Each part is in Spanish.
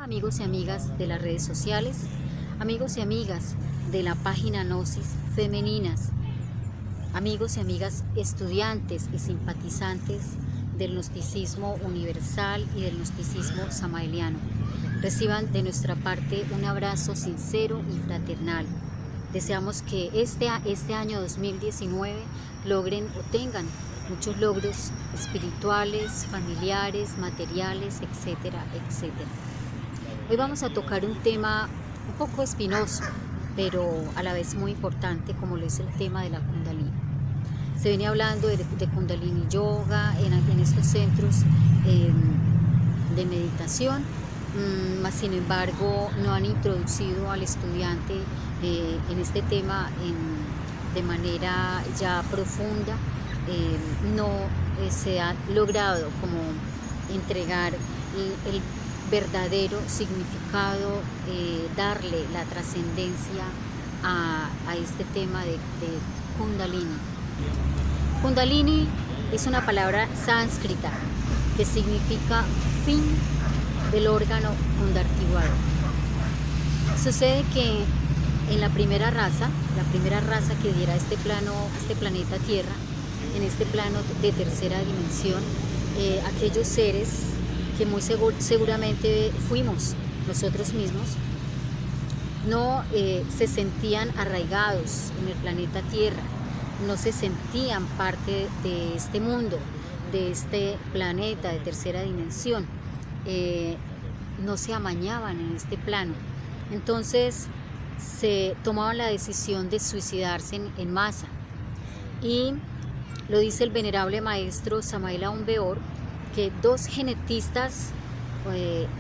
amigos y amigas de las redes sociales, amigos y amigas de la página Gnosis Femeninas, amigos y amigas estudiantes y simpatizantes del gnosticismo universal y del gnosticismo samaeliano. Reciban de nuestra parte un abrazo sincero y fraternal. Deseamos que este año 2019 logren o tengan muchos logros espirituales, familiares, materiales, etcétera, etcétera. Hoy vamos a tocar un tema un poco espinoso, pero a la vez muy importante, como lo es el tema de la Kundalini. Se viene hablando de Kundalini Yoga en estos centros de meditación, mas sin embargo no han introducido al estudiante en este tema de manera ya profunda. No se ha logrado como entregar el verdadero significado, darle la trascendencia a este tema de Kundalini. Kundalini es una palabra sánscrita que significa fin del órgano kundartiguado. Sucede que en la primera raza que diera este planeta Tierra, en este plano de tercera dimensión, aquellos seres que muy seguramente fuimos nosotros mismos, no se sentían arraigados en el planeta Tierra, no se sentían parte de este mundo, de este planeta de tercera dimensión, no se amañaban en este plano. Entonces se tomaban la decisión de suicidarse en masa, y lo dice el venerable maestro Samael Aun Weor, que dos genetistas,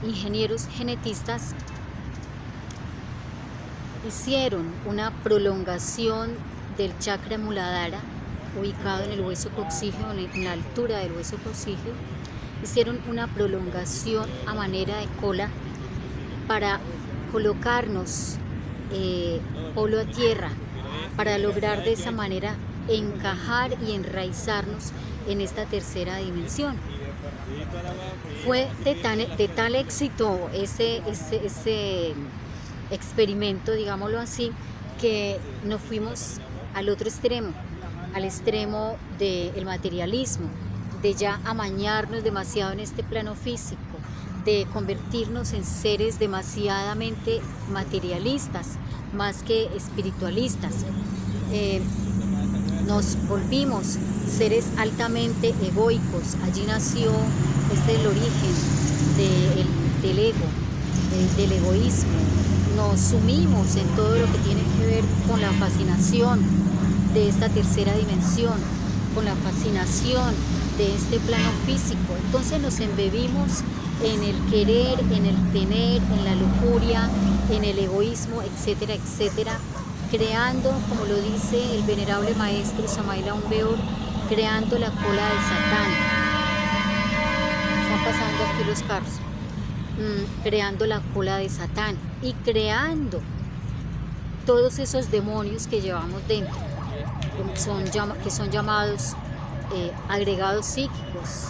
ingenieros genetistas, hicieron una prolongación del chakra Muladhara, ubicado en el hueso coxígeo, en la altura del hueso coxígeo. Hicieron una prolongación a manera de cola para colocarnos polo a tierra, para lograr de esa manera encajar y enraizarnos en esta tercera dimensión. Fue de tal éxito ese experimento, digámoslo así, que nos fuimos al otro extremo, al extremo del materialismo, de ya amañarnos demasiado en este plano físico, de convertirnos en seres demasiadamente materialistas, más que espiritualistas. Nos volvimos seres altamente egoicos. Allí nació el origen del ego, del egoísmo. Nos sumimos en todo lo que tiene que ver con la fascinación de esta tercera dimensión, con la fascinación de este plano físico. Entonces nos embebimos en el querer, en el tener, en la lujuria, en el egoísmo, etcétera, etcétera, creando, como lo dice el venerable maestro Samael Aun Weor, creando la cola de Satán. Están pasando aquí los carros. Creando la cola de Satán y creando todos esos demonios que llevamos dentro, que son llamados agregados psíquicos,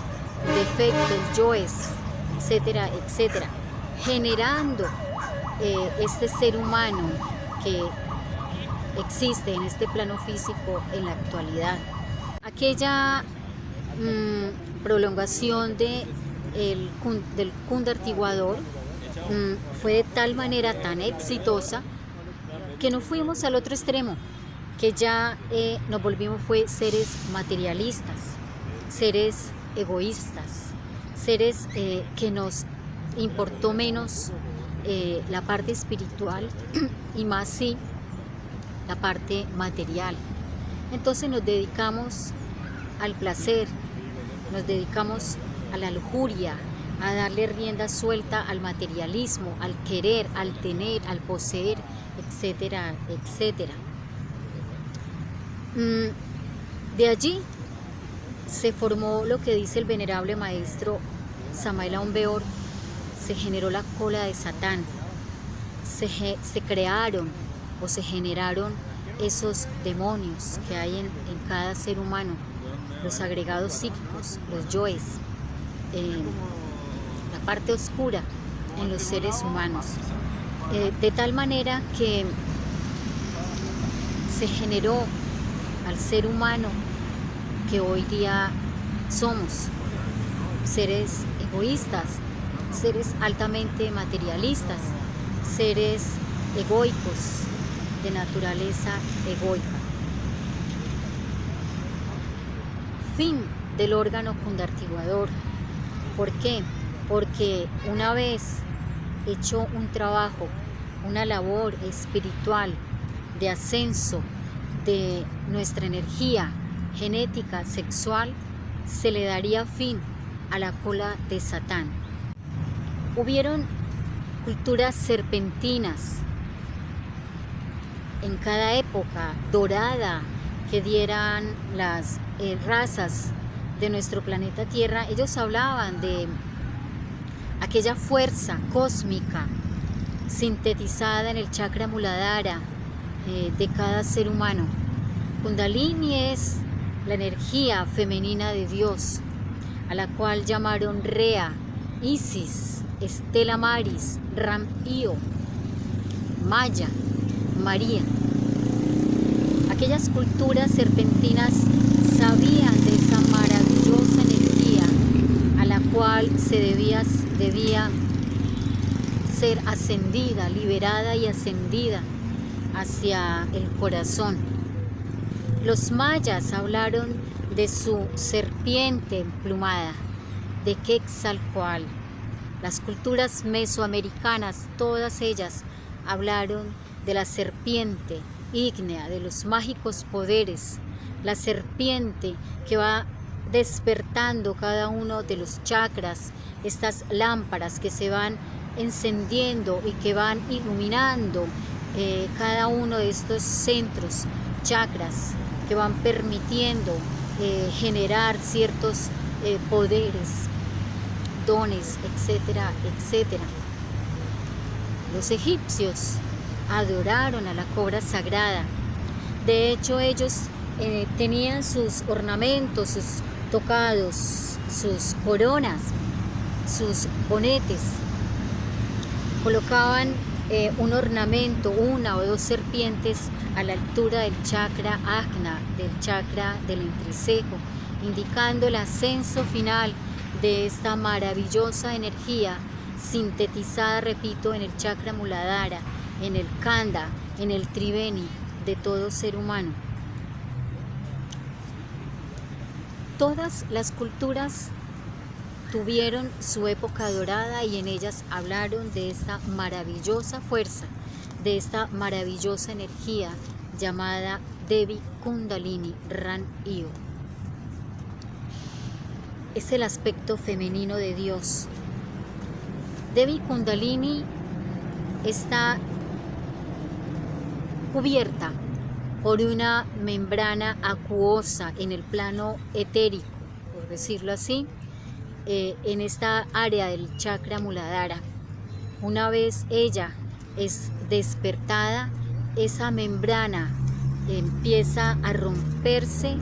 defectos, yoes, etcétera, etcétera, generando este ser humano que existe en este plano físico en la actualidad. Aquella prolongación del kundartiguador fue de tal manera tan exitosa que nos fuimos al otro extremo, que ya nos volvimos seres materialistas, seres egoístas, seres que nos importó menos la parte espiritual y más sí la parte material. Entonces nos dedicamos al placer, nos dedicamos a la lujuria, a darle rienda suelta al materialismo, al querer, al tener, al poseer, etcétera, etcétera. De allí se formó lo que dice el venerable maestro Samael Aun Weor, se generó la cola de Satán, se crearon o se generaron esos demonios que hay en cada ser humano, los agregados psíquicos, los yoes, la parte oscura en los seres humanos, de tal manera que se generó al ser humano que hoy día somos, seres egoístas, seres altamente materialistas, seres egoicos, de naturaleza egoica. Fin del órgano cundartiguador. ¿Por qué? Porque una vez hecho un trabajo, una labor espiritual de ascenso de nuestra energía genética sexual, se le daría fin a la cola de Satán. Hubieron culturas serpentinas en cada época dorada que dieran las razas de nuestro planeta Tierra. Ellos hablaban de aquella fuerza cósmica sintetizada en el chakra Muladhara de cada ser humano. Kundalini es la energía femenina de Dios, a la cual llamaron Rea, Isis, Estela Maris, Ram-Io, Maya, María. Aquellas culturas serpentinas sabían de esa maravillosa energía a la cual se debía ser ascendida, liberada y ascendida hacia el corazón. Los mayas hablaron de su serpiente emplumada, de Quetzalcóatl. Las culturas mesoamericanas, todas ellas, hablaron de la serpiente ígnea, de los mágicos poderes, la serpiente que va despertando cada uno de los chakras, estas lámparas que se van encendiendo y que van iluminando cada uno de estos centros, chakras, que van permitiendo generar ciertos poderes, dones, etcétera, etcétera. Los egipcios adoraron a la cobra sagrada. De hecho, ellos tenían sus ornamentos, sus tocados, sus coronas, sus bonetes. Colocaban un ornamento, una o dos serpientes a la altura del chakra Ajna, del chakra del entrecejo, indicando el ascenso final de esta maravillosa energía sintetizada, repito, en el chakra Muladhara, en el Kanda, en el Triveni de todo ser humano. Todas las culturas tuvieron su época dorada y en ellas hablaron de esta maravillosa fuerza, de esta maravillosa energía llamada Devi Kundalini Ram-Io. Es el aspecto femenino de Dios. Devi Kundalini está cubierta por una membrana acuosa en el plano etérico, por decirlo así, en esta área del chakra Muladhara. Una vez ella es despertada, esa membrana empieza a romperse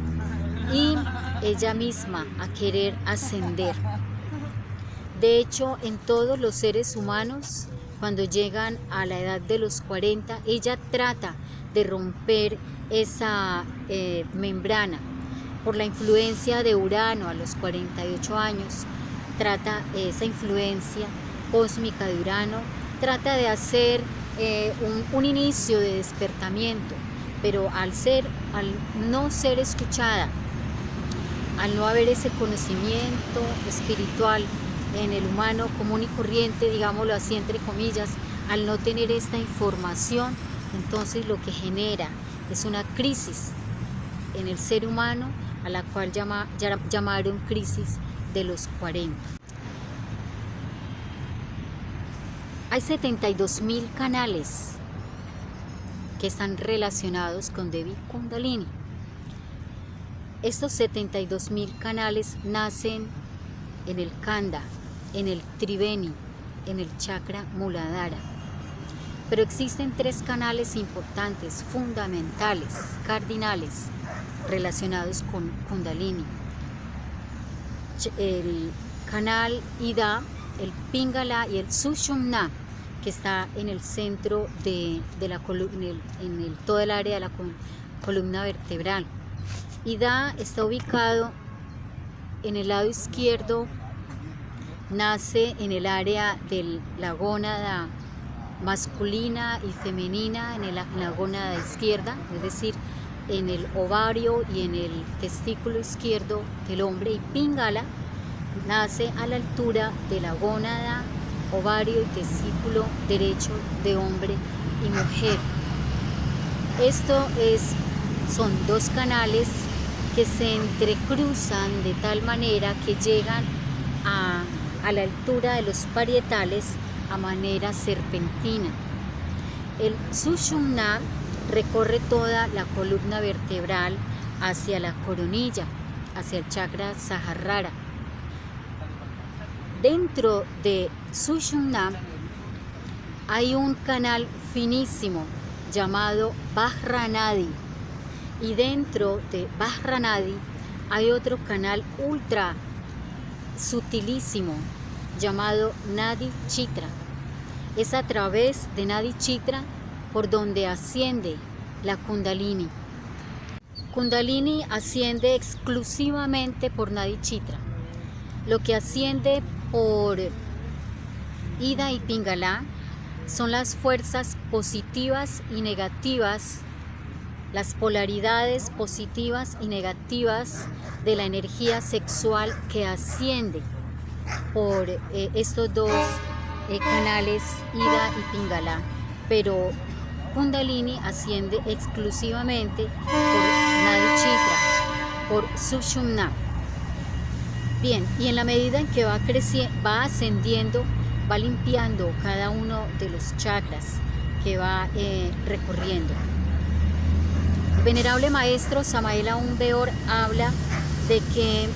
y ella misma a querer ascender. De hecho, en todos los seres humanos, cuando llegan a la edad de los 40, ella trata de romper esa membrana. Por la influencia de Urano a los 48 años, trata esa influencia cósmica de Urano, trata de hacer un inicio de despertamiento, pero al no ser escuchada, al no haber ese conocimiento espiritual en el humano común y corriente, digámoslo así entre comillas, al no tener esta información, entonces lo que genera es una crisis en el ser humano, a la cual llamaron crisis de los 40. Hay 72.000 canales que están relacionados con Devi Kundalini. Estos 72.000 canales nacen en el Kanda, en el Triveni, en el chakra Muladhara. Pero existen 3 canales importantes, fundamentales, cardinales, relacionados con Kundalini. El canal Ida, el Pingala y el Sushumna, que está en el centro de la columna, todo el área de la columna vertebral. Ida está ubicado en el lado izquierdo, nace en el área de la gónada masculina y femenina, en la gónada izquierda, es decir, en el ovario y en el testículo izquierdo del hombre, y Pingala nace a la altura de la gónada, ovario y testículo derecho de hombre y mujer. Esto son dos canales que se entrecruzan de tal manera que llegan a la altura de los parietales a manera serpentina. El Sushumna recorre toda la columna vertebral hacia la coronilla, hacia el chakra Sahasrara. Dentro de Sushumna hay un canal finísimo llamado Vajranadi, y dentro de Vajranadi hay otro canal ultra sutilísimo llamado Nadi Chitra. Es a través de Nadi Chitra por donde asciende la Kundalini. Kundalini asciende exclusivamente por Nadi Chitra. Lo que asciende por Ida y Pingala son las fuerzas positivas y negativas, las polaridades positivas y negativas de la energía sexual que asciende por estos dos canales, Ida y Pingala, pero Kundalini asciende exclusivamente por Nadi Chitra, por Sushumna. Bien, y en la medida en que va ascendiendo, va limpiando cada uno de los chakras que va recorriendo. El venerable maestro Samael Aun Weor habla de que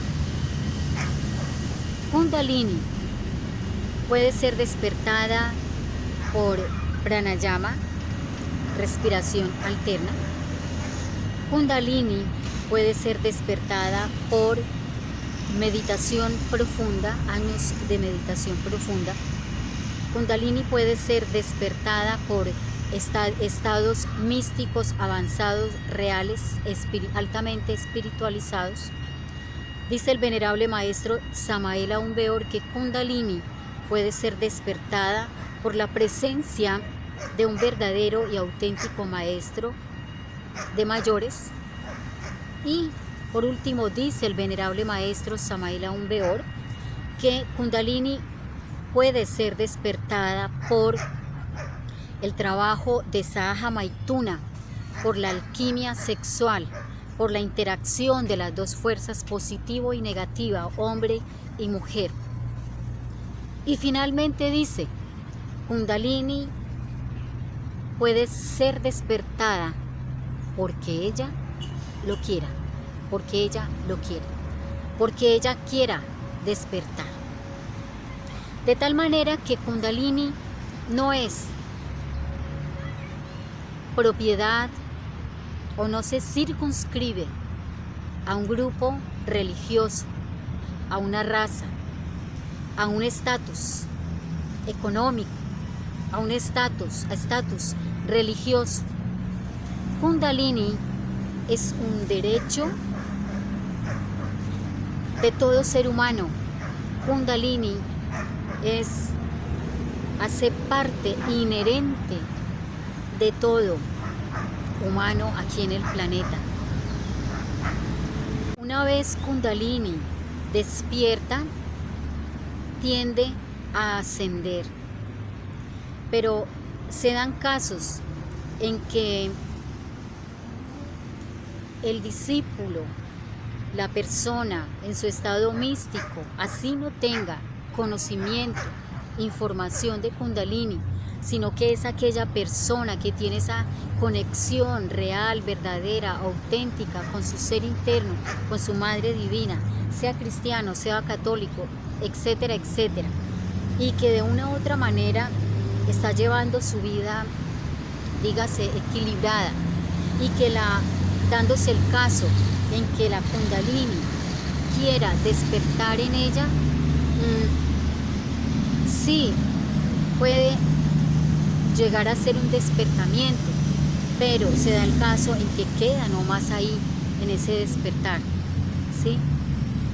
Kundalini puede ser despertada por pranayama, respiración alterna. Kundalini puede ser despertada por meditación profunda, años de meditación profunda. Kundalini puede ser despertada por estados místicos avanzados, reales, altamente espiritualizados. Dice el venerable maestro Samael Aun Weor que Kundalini puede ser despertada por la presencia de un verdadero y auténtico maestro de mayores. Y por último, dice el venerable maestro Samael Aun Weor que Kundalini puede ser despertada por el trabajo de Sahaja Maituna, por la alquimia sexual, por la interacción de las dos fuerzas positiva y negativa, hombre y mujer. Y finalmente dice, Kundalini puede ser despertada porque ella lo quiera, porque ella lo quiere, porque ella quiera despertar. De tal manera que Kundalini no es propiedad o no se circunscribe a un grupo religioso, a una raza, a un estatus económico, a un estatus religioso. Kundalini es un derecho de todo ser humano. Kundalini hace parte inherente de todo humano aquí en el planeta. Una vez Kundalini despierta, tiende a ascender, pero se dan casos en que el discípulo, la persona en su estado místico, así no tenga conocimiento, información de Kundalini, sino que es aquella persona que tiene esa conexión real, verdadera, auténtica con su ser interno, con su madre divina, sea cristiano, sea católico, etcétera, etcétera, y que de una u otra manera está llevando su vida, dígase, equilibrada, y que dándose el caso en que la Kundalini quiera despertar en ella, sí, puede llegar a ser un despertamiento, pero se da el caso en que queda nomás ahí, en ese despertar, ¿sí?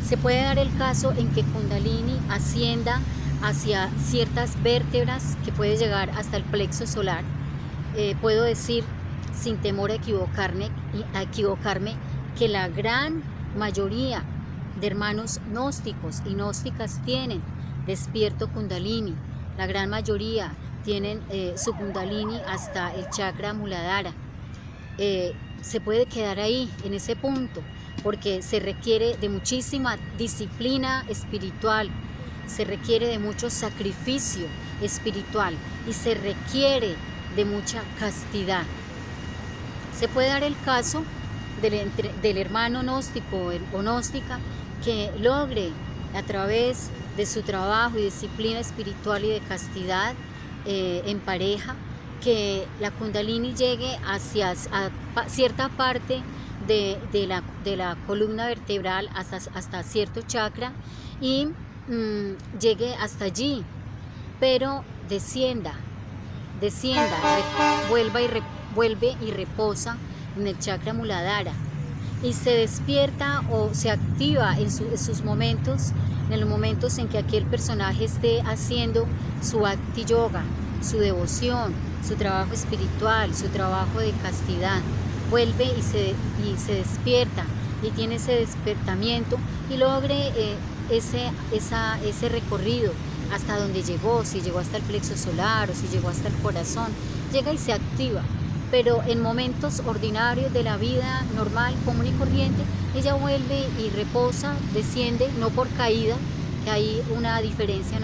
Se puede dar el caso en que Kundalini ascienda hacia ciertas vértebras que puede llegar hasta el plexo solar. Puedo decir, sin temor a equivocarme, que la gran mayoría de hermanos gnósticos y gnósticas tienen despierto Kundalini. La gran mayoría tienen su Kundalini hasta el chakra Muladhara. Se puede quedar ahí, en ese punto, porque se requiere de muchísima disciplina espiritual, se requiere de mucho sacrificio espiritual y se requiere de mucha castidad. Se puede dar el caso del hermano gnóstico o gnóstica que logre, a través de su trabajo y disciplina espiritual y de castidad en pareja, que la Kundalini llegue hacia cierta parte de la columna vertebral, hasta cierto chakra, y llegue hasta allí, pero descienda, vuelve y reposa en el chakra Muladhara y se despierta o se activa en sus momentos, en los momentos en que aquel personaje esté haciendo su Bhakti Yoga, su devoción, su trabajo espiritual, su trabajo de castidad. Vuelve y se despierta y tiene ese despertamiento y logre ese recorrido hasta donde llegó, si llegó hasta el plexo solar o si llegó hasta el corazón, llega y se activa. Pero en momentos ordinarios de la vida normal, común y corriente, ella vuelve y reposa, desciende, no por caída, que hay una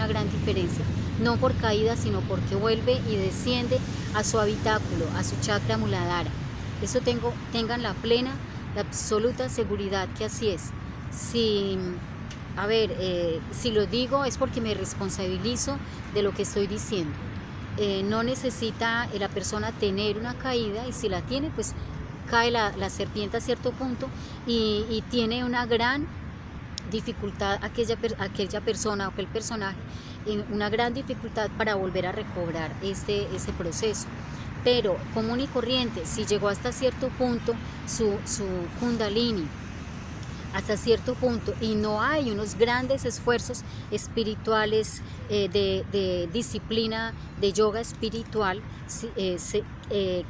gran diferencia, no por caída, sino porque vuelve y desciende a su habitáculo, a su chakra Muladhara. Eso tengan la plena, la absoluta seguridad que así es. Si lo digo es porque me responsabilizo de lo que estoy diciendo. No necesita la persona tener una caída, y si la tiene, pues cae la serpiente a cierto punto y tiene una gran dificultad aquella persona o aquel personaje, una gran dificultad para volver a recobrar ese proceso. Pero común y corriente, si llegó hasta cierto punto su Kundalini, hasta cierto punto, y no hay unos grandes esfuerzos espirituales de disciplina, de yoga espiritual,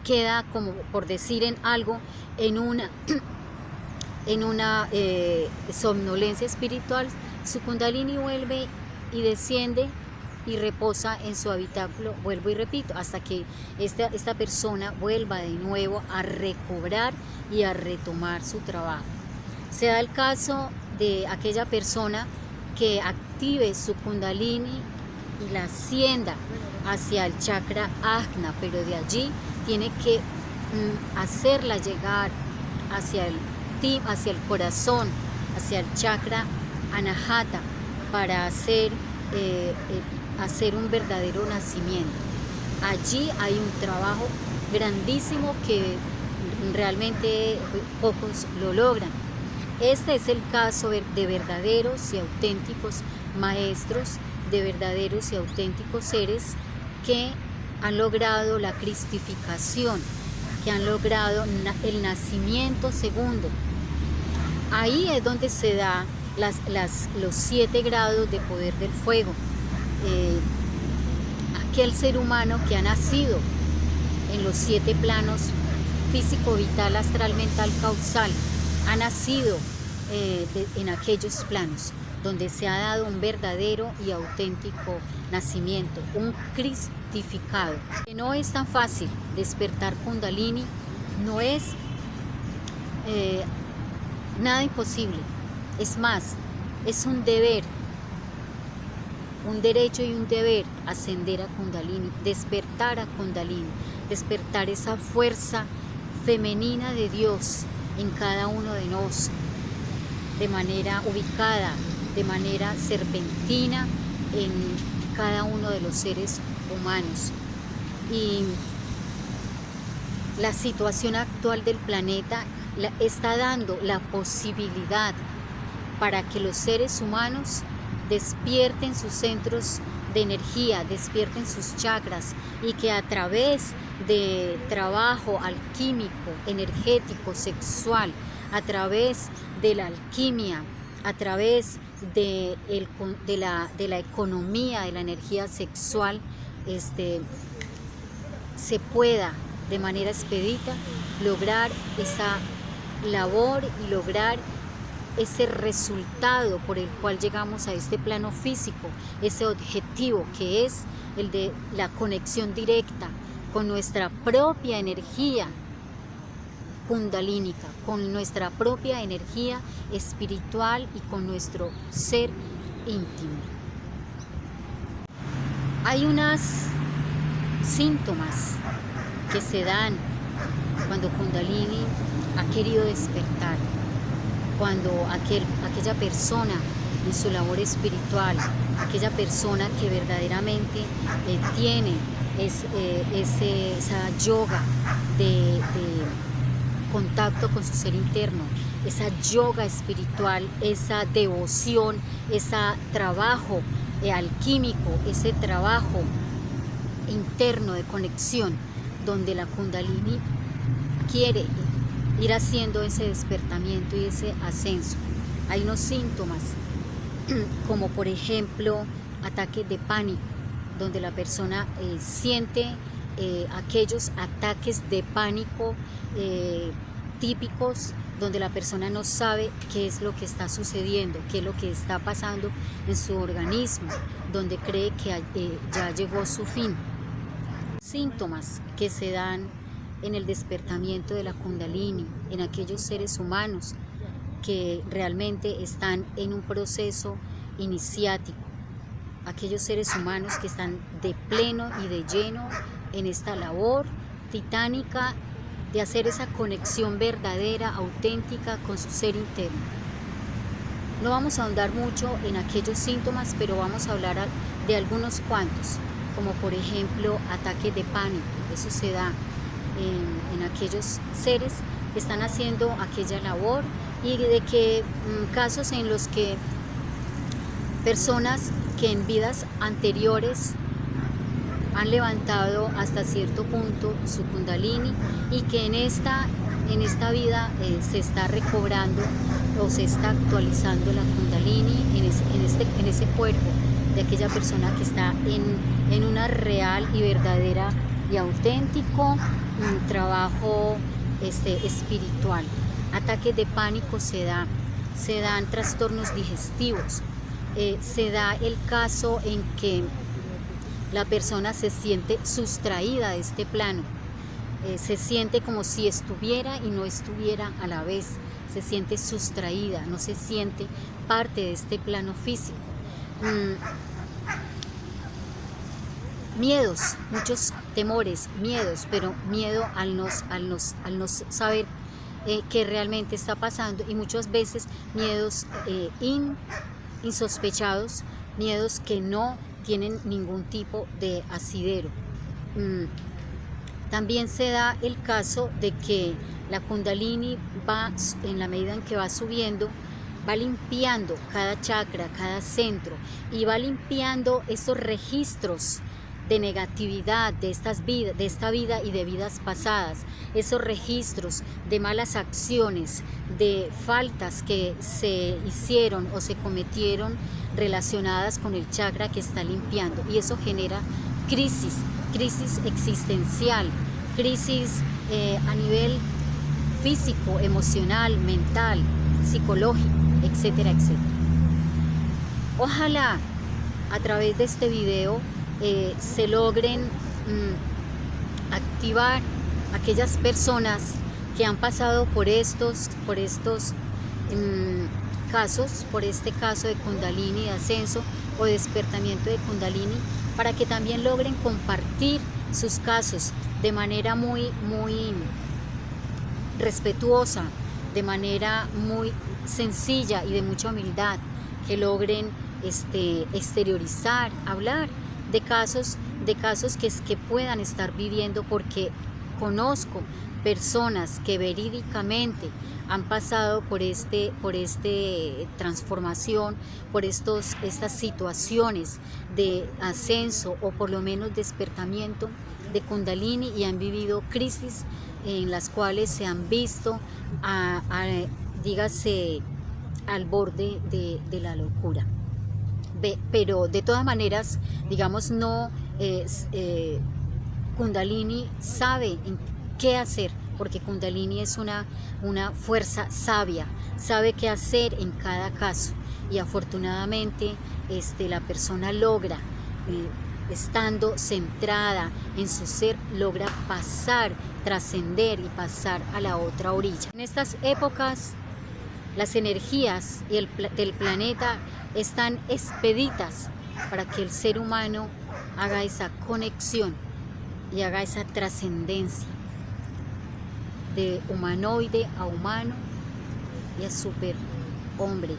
queda, como por decir en algo, en una somnolencia espiritual, su Kundalini vuelve y desciende y reposa en su habitáculo, vuelvo y repito, hasta que esta persona vuelva de nuevo a recobrar y a retomar su trabajo. Se da el caso de aquella persona que active su Kundalini y la ascienda hacia el chakra Ajna, pero de allí tiene que hacerla llegar hacia el corazón, hacia el chakra Anahata, para hacer un verdadero nacimiento. Allí hay un trabajo grandísimo que realmente pocos lo logran. Este es el caso de verdaderos y auténticos maestros, de verdaderos y auténticos seres que han logrado la cristificación, que han logrado el nacimiento segundo. Ahí es donde se da los 7 grados de poder del fuego. Aquel ser humano que ha nacido en los 7 planos: físico, vital, astral, mental, causal, ha nacido en aquellos planos donde se ha dado un verdadero y auténtico nacimiento, un cristificado. Que no es tan fácil despertar Kundalini, no es nada imposible, es más, es un deber, un derecho y un deber ascender a Kundalini, despertar a Kundalini, despertar esa fuerza femenina de Dios en cada uno de nosotros, de manera ubicada, de manera serpentina en cada uno de los seres humanos. Y la situación actual del planeta está dando la posibilidad para que los seres humanos despierten sus centros de energía despierten sus chakras y que a través de trabajo alquímico, energético, sexual, a través de la alquimia, a través de la economía, de la energía sexual, se pueda de manera expedita lograr esa labor y lograr ese resultado por el cual llegamos a este plano físico, ese objetivo que es el de la conexión directa con nuestra propia energía kundalínica, con nuestra propia energía espiritual y con nuestro ser íntimo. Hay unos síntomas que se dan cuando Kundalini ha querido despertar, cuando aquella persona en su labor espiritual, aquella persona que verdaderamente tiene esa yoga de contacto con su ser interno, esa yoga espiritual, esa devoción, ese trabajo alquímico, ese trabajo interno de conexión, donde la Kundalini quiere ir haciendo ese despertamiento y ese ascenso. Hay unos síntomas como por ejemplo ataques de pánico, donde la persona siente aquellos ataques de pánico típicos, donde la persona no sabe qué es lo que está sucediendo, qué es lo que está pasando en su organismo, donde cree que ya llegó su fin. Síntomas que se dan en el despertamiento de la Kundalini, en aquellos seres humanos que realmente están en un proceso iniciático, aquellos seres humanos que están de pleno y de lleno en esta labor titánica de hacer esa conexión verdadera, auténtica con su ser interno. No vamos a ahondar mucho en aquellos síntomas, pero vamos a hablar de algunos cuantos, como por ejemplo ataques de pánico. Eso se da en aquellos seres que están haciendo aquella labor, y de que casos en los que personas que en vidas anteriores han levantado hasta cierto punto su Kundalini y que en esta vida se está recobrando o se está actualizando la Kundalini en ese cuerpo de aquella persona que está en una real y verdadera y auténtico trabajo espiritual. Ataques de pánico se dan trastornos digestivos, se da el caso en que la persona se siente sustraída de este plano, se siente como si estuviera y no estuviera a la vez, se siente sustraída, no se siente parte de este plano físico. Miedos, muchos temores, miedos, pero miedo al no saber qué realmente está pasando, y muchas veces miedos insospechados, miedos que no tienen ningún tipo de asidero. También se da el caso de que la Kundalini va, en la medida en que va subiendo, va limpiando cada chakra, cada centro, y va limpiando esos registros de negatividad de esta vida y de vidas pasadas, esos registros de malas acciones, de faltas que se hicieron o se cometieron relacionadas con el chakra que está limpiando, y eso genera crisis existencial, crisis a nivel físico, emocional, mental, psicológico, etcétera, etcétera. Ojalá a través de este video se logren activar aquellas personas que han pasado por estos casos, por este caso de Kundalini, de ascenso o de despertamiento de Kundalini, para que también logren compartir sus casos de manera muy respetuosa, de manera muy sencilla y de mucha humildad, que logren exteriorizar, hablar de casos que puedan estar viviendo, porque conozco personas que verídicamente han pasado por transformación, por estas situaciones de ascenso o por lo menos despertamiento de Kundalini, y han vivido crisis en las cuales se han visto dígase, al borde de la locura. Pero de todas maneras, digamos, Kundalini sabe en qué hacer, porque Kundalini es una fuerza sabia, sabe qué hacer en cada caso, y afortunadamente la persona logra, estando centrada en su ser, logra pasar, trascender y pasar a la otra orilla. En estas épocas, las energías del planeta están expeditas para que el ser humano haga esa conexión y haga esa trascendencia de humanoide a humano y a superhombre,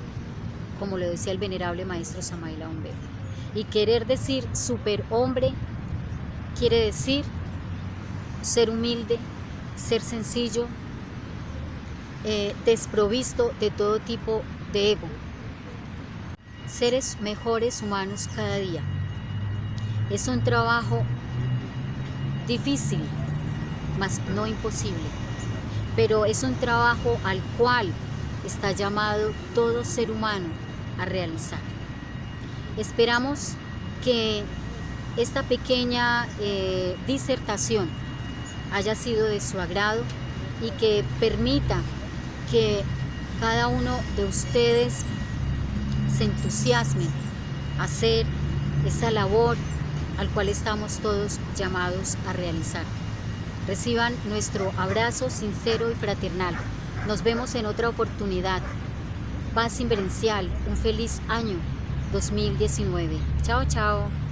como lo decía el venerable maestro Samael Aun Weor. Y querer decir superhombre quiere decir ser humilde, ser sencillo, desprovisto de todo tipo de ego, seres mejores humanos cada día. Es un trabajo difícil, mas no imposible, pero es un trabajo al cual está llamado todo ser humano a realizar. Esperamos que esta pequeña disertación haya sido de su agrado y que permita que cada uno de ustedes se entusiasmen a hacer esa labor al cual estamos todos llamados a realizar. Reciban nuestro abrazo sincero y fraternal. Nos vemos en otra oportunidad. Paz inverencial, un feliz año 2019. Chao, chao.